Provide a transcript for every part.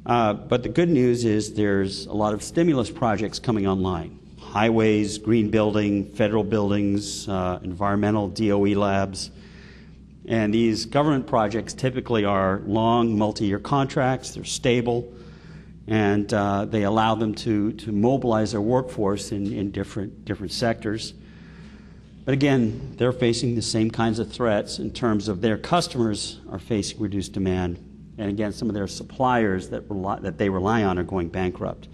But the good news is there's a lot of stimulus projects coming online. Highways, green building, federal buildings, environmental DOE labs. And these government projects typically are long, multi-year contracts. They're stable, and they allow them to mobilize their workforce in different sectors. But again, they're facing the same kinds of threats in terms of their customers are facing reduced demand. And again, some of their suppliers that they rely on are going bankrupt.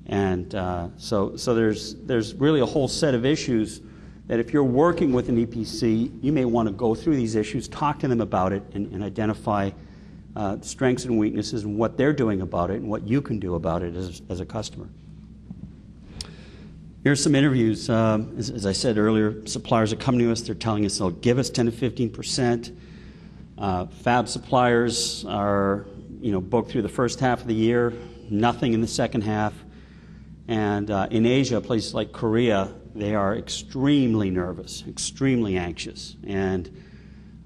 And so there's really a whole set of issues that if you're working with an EPC, you may want to go through these issues, talk to them about it, and identify strengths and weaknesses and what they're doing about it and what you can do about it as a customer. Here's some interviews. As I said earlier, suppliers are coming to us. They're telling us they'll give us 10 to 15%. Fab suppliers are, booked through the first half of the year, nothing in the second half. And in Asia, places like Korea, they are extremely nervous, extremely anxious. And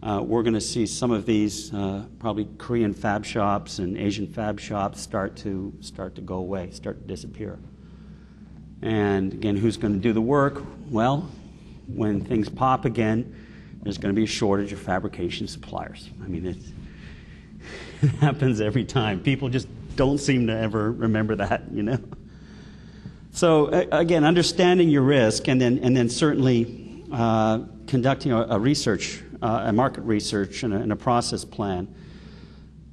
we're going to see some of these probably Korean fab shops and Asian fab shops start to go away, start to disappear. And again, who's going to do the work? Well, when things pop again, there's going to be a shortage of fabrication suppliers. I mean, it happens every time. People just don't seem to ever remember that, So again, understanding your risk, and then certainly conducting a market research and a process plan.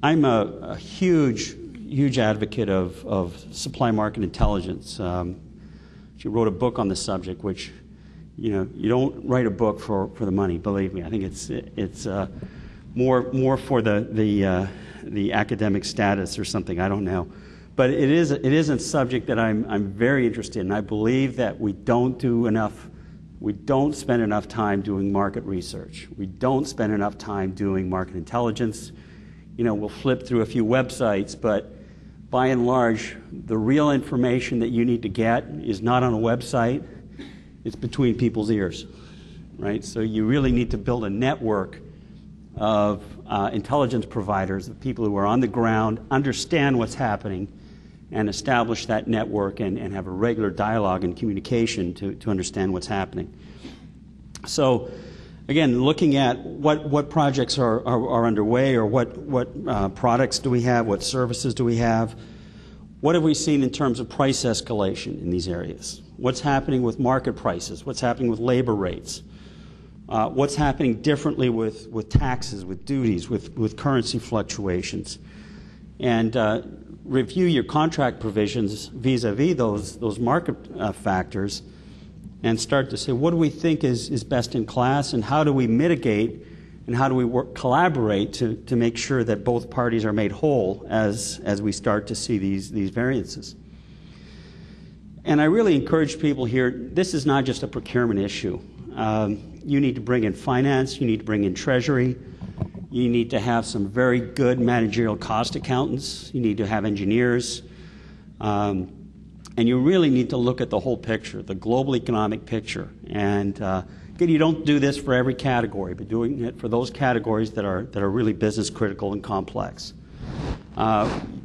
I'm a huge advocate of supply market intelligence. She wrote a book on the subject, which, you don't write a book for the money. Believe me, I think it's more for the academic status or something. I don't know, but it is a subject that I'm very interested in. I believe that we don't spend enough time doing market research. We don't spend enough time doing market intelligence. We'll flip through a few websites, but by and large, the real information that you need to get is not on a website. It's between people's ears, right? So you really need to build a network of intelligence providers, of people who are on the ground, understand what's happening, and establish that network and have a regular dialogue and communication to understand what's happening. So again, looking at what projects are underway, or what products do we have, what services do we have, what have we seen in terms of price escalation in these areas? What's happening with market prices? What's happening with labor rates? What's happening differently with taxes, with duties, with currency fluctuations? And review your contract provisions vis-a-vis those market factors, and start to say, what do we think is best in class, and how do we mitigate, and how do we collaborate to make sure that both parties are made whole as we start to see these variances. And I really encourage people here, this is not just a procurement issue. You need to bring in finance, you need to bring in treasury, you need to have some very good managerial cost accountants, you need to have engineers, and you really need to look at the whole picture, the global economic picture. And again, you don't do this for every category, but doing it for those categories that are really business critical and complex.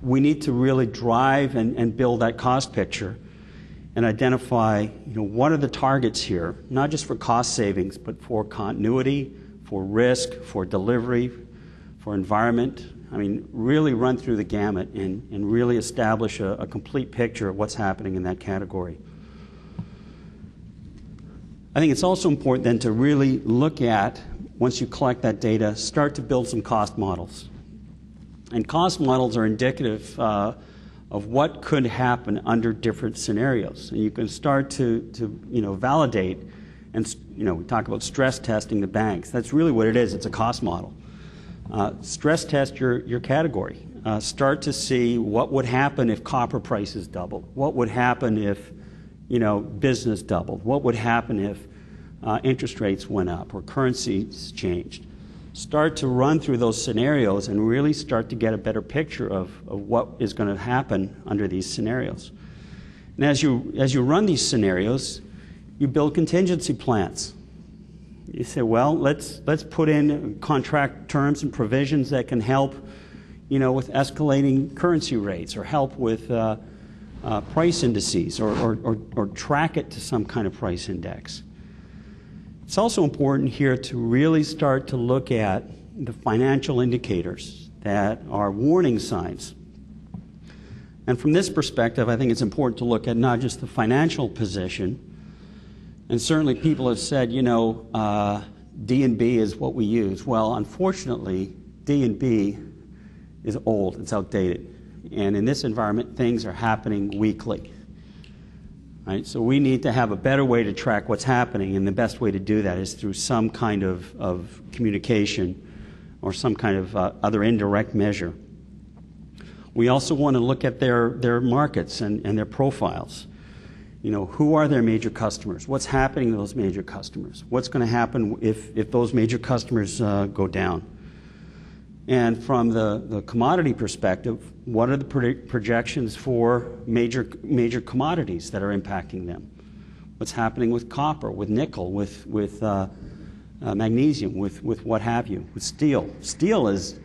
We need to really drive and build that cost picture and identify, what are the targets here, not just for cost savings, but for continuity, for risk, for delivery, for environment. I mean, really run through the gamut and really establish a complete picture of what's happening in that category. I think it's also important then to really look at, once you collect that data, start to build some cost models. And cost models are indicative of what could happen under different scenarios. And you can start to validate, and we talk about stress testing the banks. That's really what it is. It's a cost model. Stress test your category. Start to see what would happen if copper prices doubled. What would happen if business doubled? What would happen if interest rates went up or currencies changed? Start to run through those scenarios and really start to get a better picture of what is going to happen under these scenarios. And as you run these scenarios, you build contingency plans. You say, well, let's put in contract terms and provisions that can help, with escalating currency rates, or help with price indices, or track it to some kind of price index. It's also important here to really start to look at the financial indicators that are warning signs. And from this perspective, I think it's important to look at not just the financial position, and certainly people have said, D&B is what we use. Well, unfortunately, D&B is old, it's outdated. And in this environment, things are happening weekly. Right? So we need to have a better way to track what's happening, and the best way to do that is through some kind of communication or some kind of other indirect measure. We also want to look at their markets and their profiles. Who are their major customers? What's happening to those major customers? What's going to happen if those major customers go down? And from the commodity perspective, what are the projections for major commodities that are impacting them? What's happening with copper, with nickel, with magnesium, with what have you, with steel? Steel is,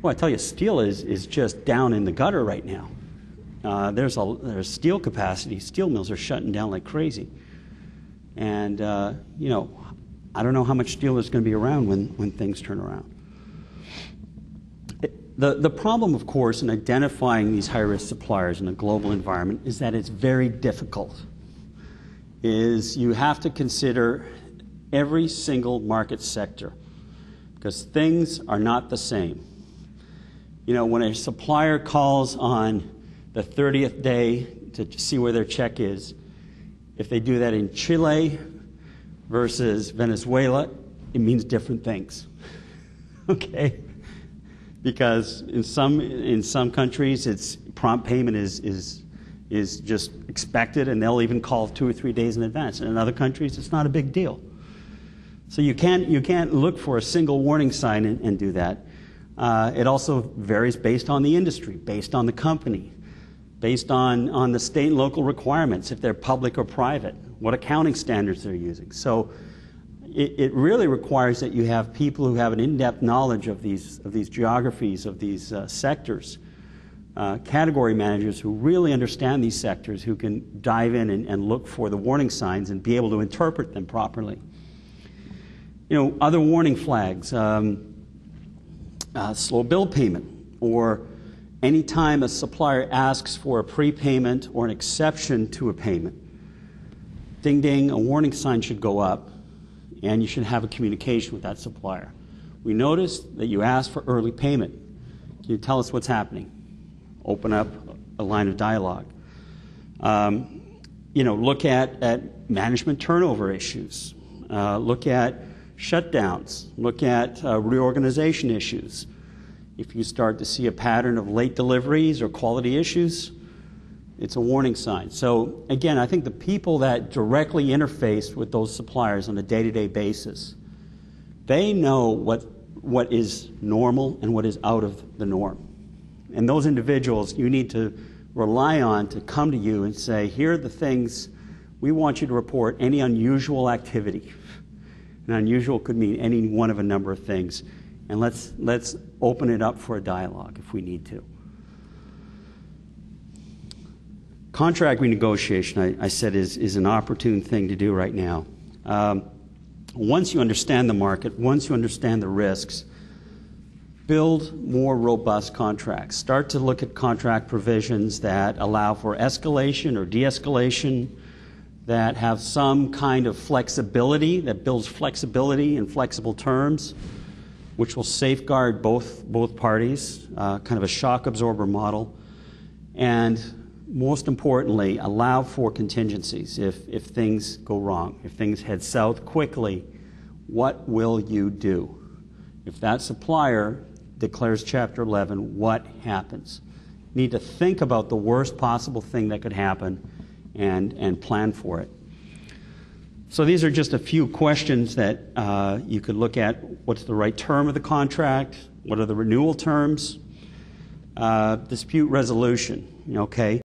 well, I tell you, steel is just down in the gutter right now. There's steel capacity. Steel mills are shutting down like crazy. And, I don't know how much steel is going to be around when things turn around. The problem, of course, in identifying these high-risk suppliers in a global environment is that it's very difficult. You have to consider every single market sector, because things are not the same. When a supplier calls on the 30th day to see where their check is, if they do that in Chile versus Venezuela, it means different things. Okay? Because in some countries, it's prompt payment is just expected, and they'll even call 2 or 3 days in advance. And in other countries, it's not a big deal. So you can't look for a single warning sign and do that. It also varies based on the industry, based on the company, based on the state and local requirements, if they're public or private, what accounting standards they're using. So it really requires that you have people who have an in-depth knowledge of these geographies, of these sectors, category managers who really understand these sectors, who can dive in and look for the warning signs and be able to interpret them properly. Other warning flags, slow bill payment, or any time a supplier asks for a prepayment or an exception to a payment. Ding, ding, a warning sign should go up, and you should have a communication with that supplier. We noticed that you asked for early payment. Can you tell us what's happening? Open up a line of dialogue. Look at management turnover issues. Look at shutdowns. Look at reorganization issues. If you start to see a pattern of late deliveries or quality issues, it's a warning sign. So again, I think the people that directly interface with those suppliers on a day-to-day basis, they know what is normal and what is out of the norm. And those individuals you need to rely on to come to you and say, here are the things we want you to report, any unusual activity. And unusual could mean any one of a number of things. And let's open it up for a dialogue if we need to. Contract renegotiation, I said, is an opportune thing to do right now. Once you understand the market, once you understand the risks, build more robust contracts. Start to look at contract provisions that allow for escalation or de-escalation, that have some kind of flexibility, that builds flexibility in flexible terms, which will safeguard both parties, kind of a shock absorber model, and most importantly, allow for contingencies. If things go wrong, if things head south quickly, what will you do? If that supplier declares Chapter 11, what happens? You need to think about the worst possible thing that could happen and plan for it. So these are just a few questions that you could look at. What's the right term of the contract? What are the renewal terms? Dispute resolution, okay?